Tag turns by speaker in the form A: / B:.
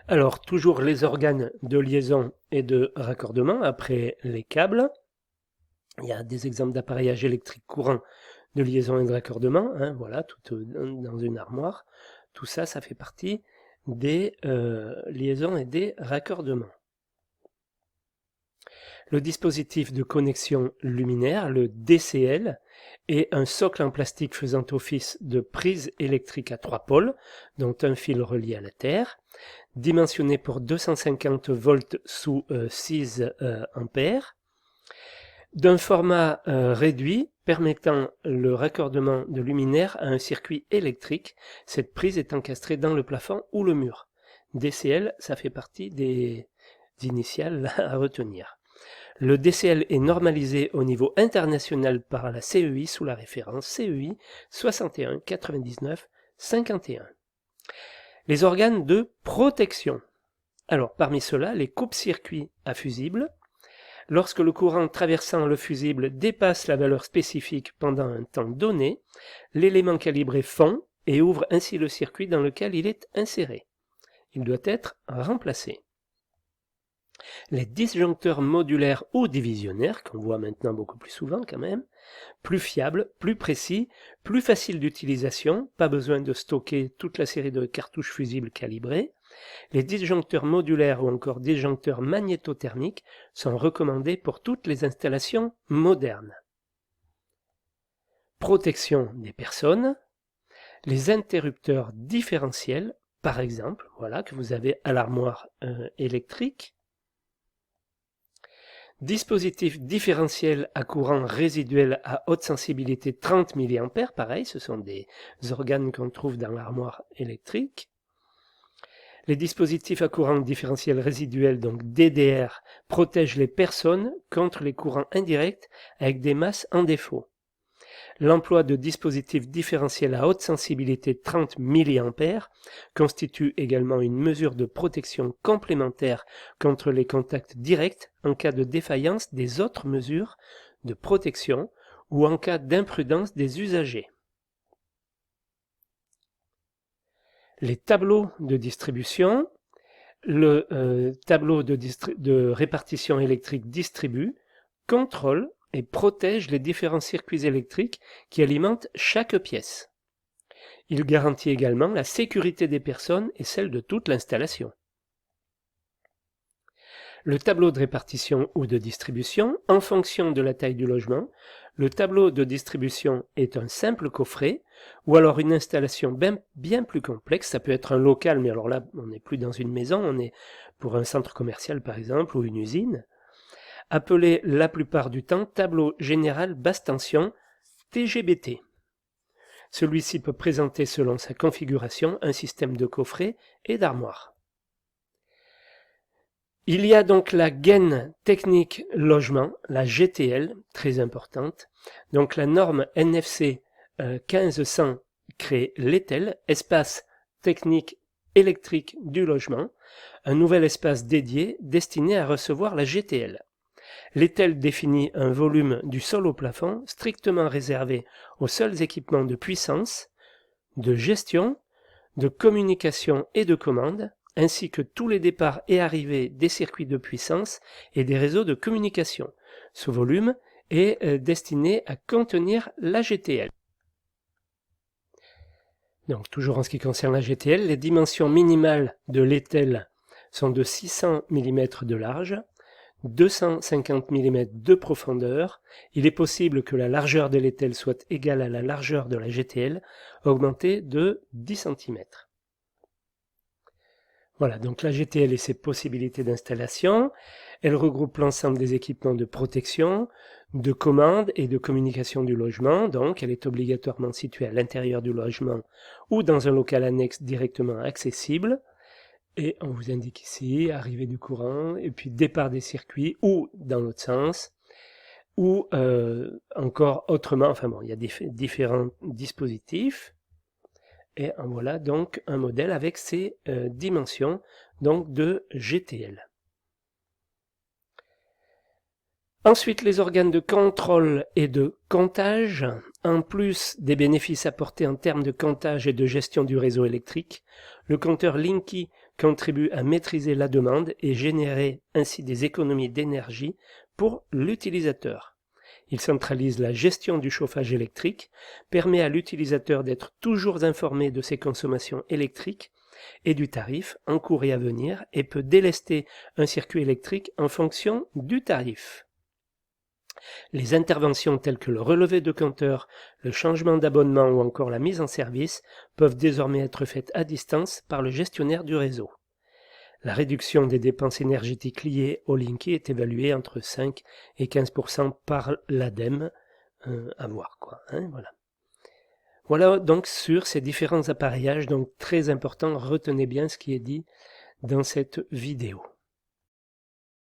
A: Alors, toujours les organes de liaison et de raccordement après les câbles. Il y a des exemples d'appareillage électrique courant de liaison et de raccordement, hein, voilà, tout dans une armoire. Tout ça, ça fait partie des liaisons et des raccordements. Le dispositif de connexion luminaire, le DCL, est un socle en plastique faisant office de prise électrique à 3 pôles, dont un fil relié à la terre, dimensionné pour 250 volts sous 6 ampères, d'un format réduit permettant le raccordement de luminaires à un circuit électrique, cette prise est encastrée dans le plafond ou le mur. DCL, ça fait partie des initiales à retenir. Le DCL est normalisé au niveau international par la CEI sous la référence CEI 61 99 51. Les organes de protection. Alors, parmi ceux-là, les coupe-circuits à fusibles. Lorsque le courant traversant le fusible dépasse la valeur spécifique pendant un temps donné, l'élément calibré fond et ouvre ainsi le circuit dans lequel il est inséré. Il doit être remplacé. Les disjoncteurs modulaires ou divisionnaires, qu'on voit maintenant beaucoup plus souvent quand même, plus fiables, plus précis, plus faciles d'utilisation, pas besoin de stocker toute la série de cartouches fusibles calibrées. Les disjoncteurs modulaires ou encore disjoncteurs magnétothermiques sont recommandés pour toutes les installations modernes. Protection des personnes. Les interrupteurs différentiels, par exemple, voilà, que vous avez à l'armoire électrique. Dispositif différentiel à courant résiduel à haute sensibilité 30 mA, pareil, ce sont des organes qu'on trouve dans l'armoire électrique. Les dispositifs à courant différentiel résiduel, donc DDR, protègent les personnes contre les courants indirects avec des masses en défaut. L'emploi de dispositifs différentiels à haute sensibilité 30 mA constitue également une mesure de protection complémentaire contre les contacts directs en cas de défaillance des autres mesures de protection ou en cas d'imprudence des usagers. Les tableaux de distribution. Le tableau de répartition électrique distribue, contrôle et protège les différents circuits électriques qui alimentent chaque pièce. Il garantit également la sécurité des personnes et celle de toute l'installation. Le tableau de répartition ou de distribution, en fonction de la taille du logement, le tableau de distribution est un simple coffret ou alors une installation bien plus complexe. Ça peut être un local, mais alors là, on n'est plus dans une maison, on est pour un centre commercial par exemple ou une usine. Appelé la plupart du temps tableau général basse tension, TGBT. Celui-ci peut présenter selon sa configuration un système de coffret et d'armoire. Il y a donc la gaine technique logement, la GTL, très importante. Donc la norme NFC 1500 crée l'ETEL, espace technique électrique du logement, un nouvel espace dédié destiné à recevoir la GTL. L'ETEL définit un volume du sol au plafond strictement réservé aux seuls équipements de puissance, de gestion, de communication et de commande, ainsi que tous les départs et arrivées des circuits de puissance et des réseaux de communication. Ce volume est destiné à contenir la GTL. Donc, toujours en ce qui concerne la GTL, les dimensions minimales de l'ETEL sont de 600 mm de large, 250 mm de profondeur. Il est possible que la largeur de l'ETEL soit égale à la largeur de la GTL, augmentée de 10 cm. Voilà, donc la GTL et ses possibilités d'installation. Elle regroupe l'ensemble des équipements de protection, de commande et de communication du logement. Donc, elle est obligatoirement située à l'intérieur du logement ou dans un local annexe directement accessible. Et on vous indique ici arrivée du courant et puis départ des circuits ou dans l'autre sens ou encore autrement. Enfin bon, il y a différents dispositifs. Et en voilà donc un modèle avec ces dimensions donc de GTL. Ensuite, les organes de contrôle et de comptage. En plus des bénéfices apportés en termes de comptage et de gestion du réseau électrique, le compteur Linky contribue à maîtriser la demande et générer ainsi des économies d'énergie pour l'utilisateur. Il centralise la gestion du chauffage électrique, permet à l'utilisateur d'être toujours informé de ses consommations électriques et du tarif en cours et à venir et peut délester un circuit électrique en fonction du tarif. Les interventions telles que le relevé de compteur, le changement d'abonnement ou encore la mise en service peuvent désormais être faites à distance par le gestionnaire du réseau. La réduction des dépenses énergétiques liées au Linky est évaluée entre 5 et 15% par l'ADEME, à voir quoi. Voilà. Voilà donc sur ces différents appareillages, donc très important, retenez bien ce qui est dit dans cette vidéo.